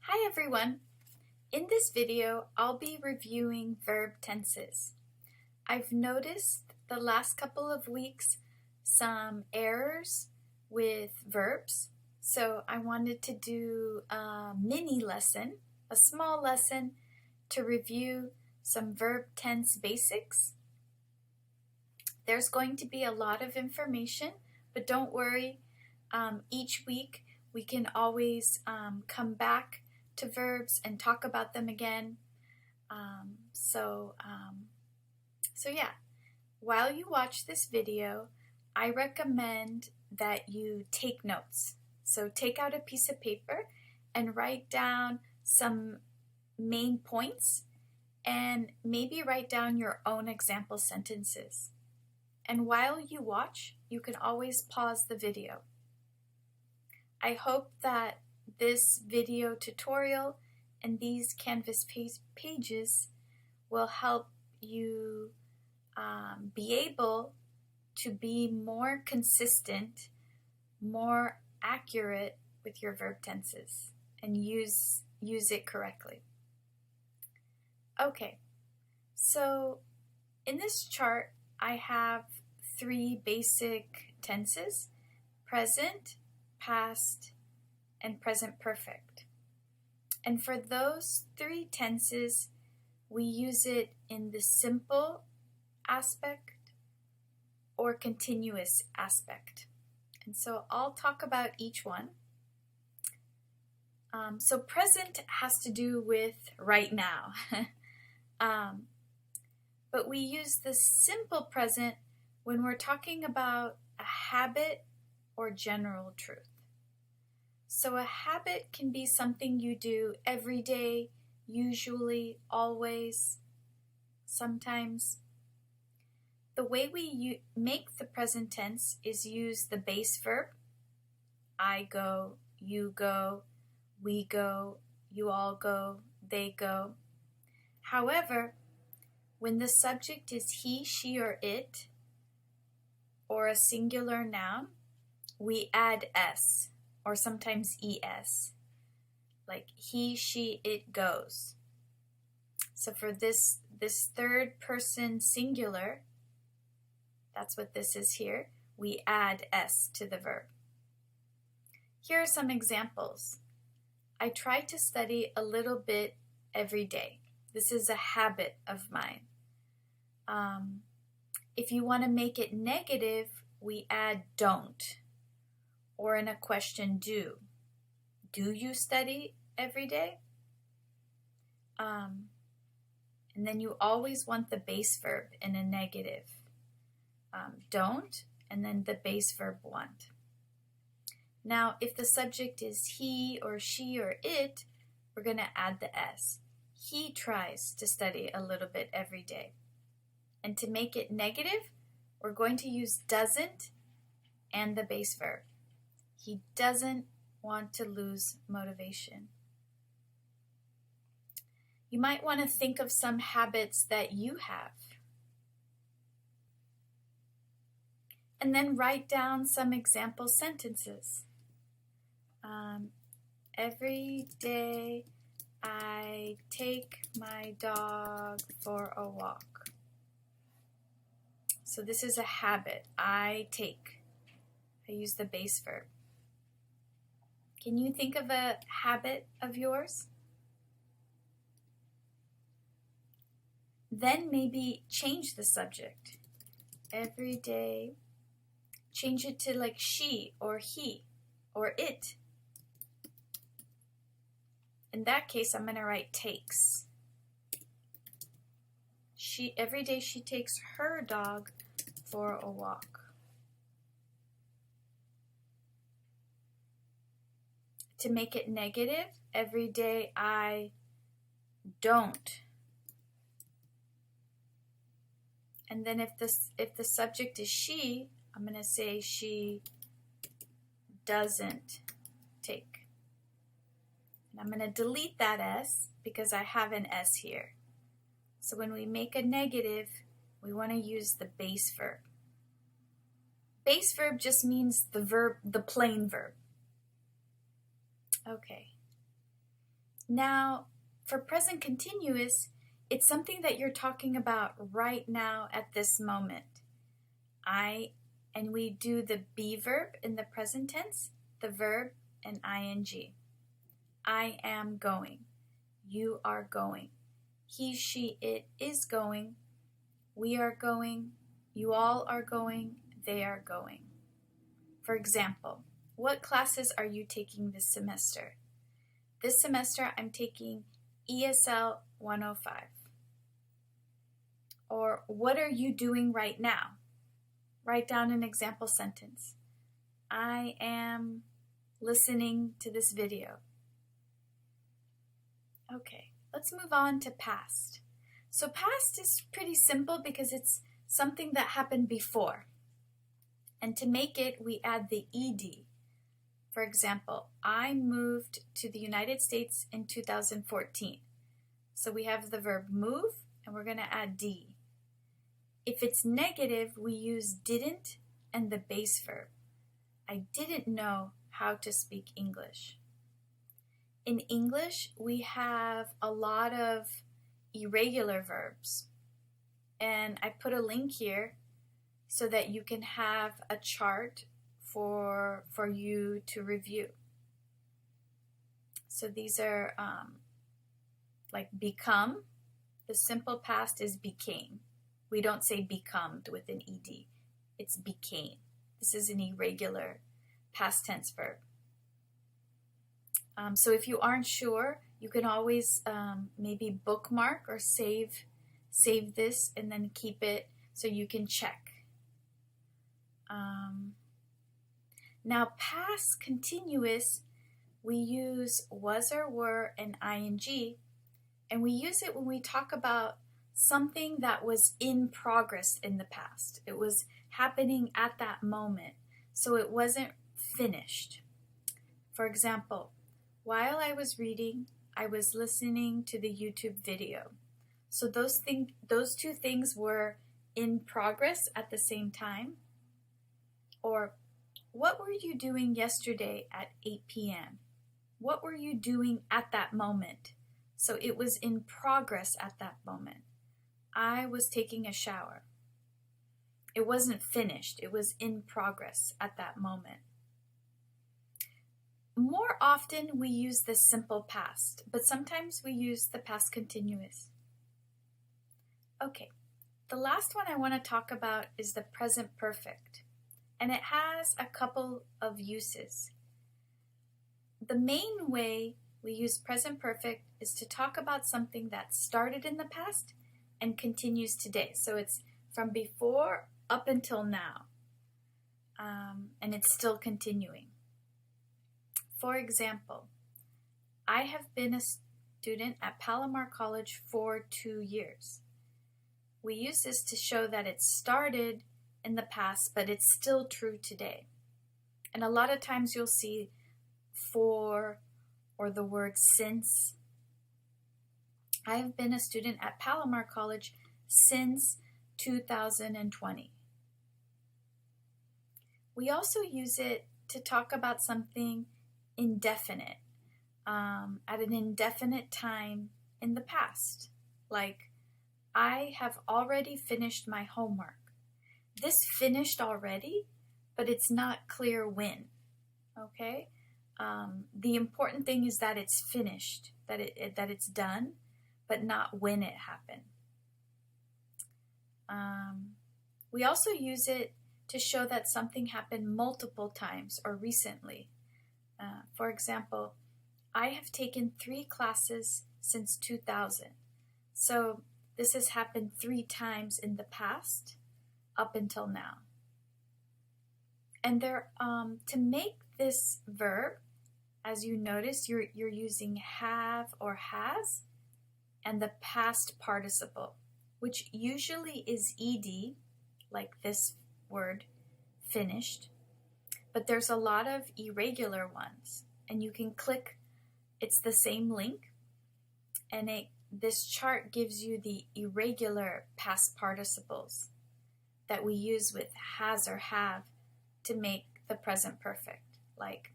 Hi everyone! In this video, I'll be reviewing verb tenses. I've noticed the last couple of weeks some errors with verbs, so I wanted to do a mini lesson, a small lesson to review some verb tense basics. There's going to be a lot of information, but don't worry, each week we can always come back to verbs and talk about them again. So yeah, while you watch this video, I recommend that you take notes. So take out a piece of paper and write down some main points and maybe write down your own example sentences. And while you watch, you can always pause the video. I hope that this video tutorial and these Canvas pages will help you be able to be more consistent, more accurate with your verb tenses and use it correctly. Okay, so in this chart I have three basic tenses: present, past, and present perfect. And for those three tenses, we use it in the simple aspect or continuous aspect. And so I'll talk about each one. So present has to do with right now. But we use the simple present when we're talking about a habit or general truth. So a habit can be something you do every day, usually, always, sometimes. The way we make the present tense is use the base verb. I go, you go, we go, you all go, they go. However, when the subject is he, she, or it, or a singular noun, we add s, or sometimes es, like he, she, it goes. So for this third person singular, that's what this is here, we add s to the verb. Here are some examples. I try to study a little bit every day. This is a habit of mine. If you want to make it negative, we add don't. Or in a question, do. Do you study every day? And then you always want the base verb in a negative. Don't, and then the base verb want. Now, if the subject is he or she or it, we're going to add the s. He tries to study a little bit every day. And to make it negative, we're going to use doesn't and the base verb. He doesn't want to lose motivation. You might want to think of some habits that you have. And then write down some example sentences. Every day I take my dog for a walk. So this is a habit. I take. I use the base verb. Can you think of a habit of yours? Then maybe change the subject. Every day, change it to like she or he or it. In that case, I'm going to write takes. Every day she takes her dog for a walk. To make it negative, every day I don't. And then if the subject is she, I'm going to say she doesn't take. And I'm going to delete that s because I have an s here. So when we make a negative, we want to use the base verb. Base verb just means the plain verb. Okay. Now, for present continuous, it's something that you're talking about right now at this moment. And we do the be verb in the present tense, the verb and ing. I am going. You are going. He, she, it is going. We are going. You all are going. They are going. For example, what classes are you taking this semester? This semester I'm taking ESL 105. Or what are you doing right now? Write down an example sentence. I am listening to this video. Okay, let's move on to past. So past is pretty simple because it's something that happened before. And to make it, we add the ed. For example, I moved to the United States in 2014. So we have the verb move, and we're going to add d. If it's negative, we use didn't and the base verb. I didn't know how to speak English. In English, we have a lot of irregular verbs. And I put a link here so that you can have a chart for you to review. So these are like become. The simple past is became. We don't say becomed with an ed. It's became. This is an irregular past tense verb. So if you aren't sure, you can always maybe bookmark or save this and then keep it so you can check. Now past continuous, we use was or were and ing, and we use it when we talk about something that was in progress in the past. It was happening at that moment, so it wasn't finished. For example, while I was reading, I was listening to the YouTube video. So those two things were in progress at the same time. Or, what were you doing yesterday at 8 p.m.? What were you doing at that moment? So it was in progress at that moment. I was taking a shower. It wasn't finished. It was in progress at that moment. More often we use the simple past, but sometimes we use the past continuous. Okay, the last one I want to talk about is the present perfect, and it has a couple of uses. The main way we use present perfect is to talk about something that started in the past and continues today. So it's from before up until now, and it's still continuing. For example, I have been a student at Palomar College for 2 years. We use this to show that it started in the past, but it's still true today. And a lot of times you'll see for or the word since. I have been a student at Palomar College since 2020. We also use it to talk about something indefinite, at an indefinite time in the past. Like, I have already finished my homework. This finished already, but it's not clear when. Okay? The important thing is that it's finished, that it's done, but not when it happened. We also use it to show that something happened multiple times or recently. For example, I have taken 3 classes since 2000. So this has happened 3 times in the past up until now. And to make this verb, as you notice, you're using have or has and the past participle, which usually is ed, like this word, finished. But there's a lot of irregular ones, and you can click, it's the same link, and this chart gives you the irregular past participles that we use with has or have to make the present perfect, like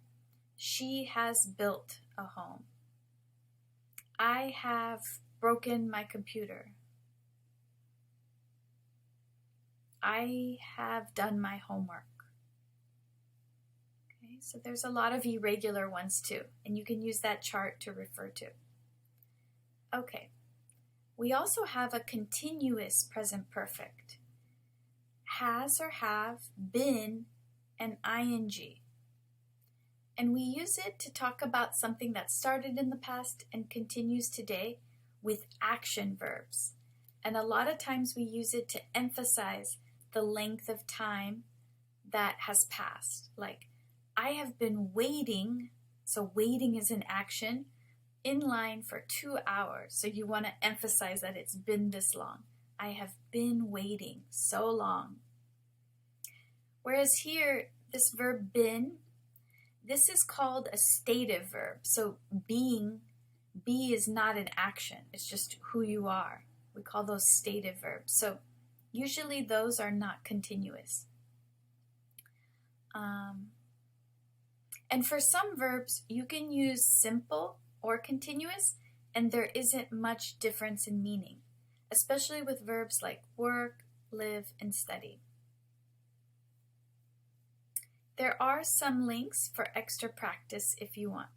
she has built a home. I have broken my computer. I have done my homework. Okay, so there's a lot of irregular ones too, and you can use that chart to refer to. Okay, we also have a continuous present perfect. Has or have, been, and ing. And we use it to talk about something that started in the past and continues today with action verbs. And a lot of times we use it to emphasize the length of time that has passed. Like, I have been waiting, so waiting is an action, in line for 2 hours. So you want to emphasize that it's been this long. I have been waiting so long. Whereas here, this verb been, this is called a stative verb. So be is not an action. It's just who you are. We call those stative verbs. So usually those are not continuous. And for some verbs, you can use simple or continuous, and there isn't much difference in meaning, especially with verbs like work, live, and study. There are some links for extra practice if you want.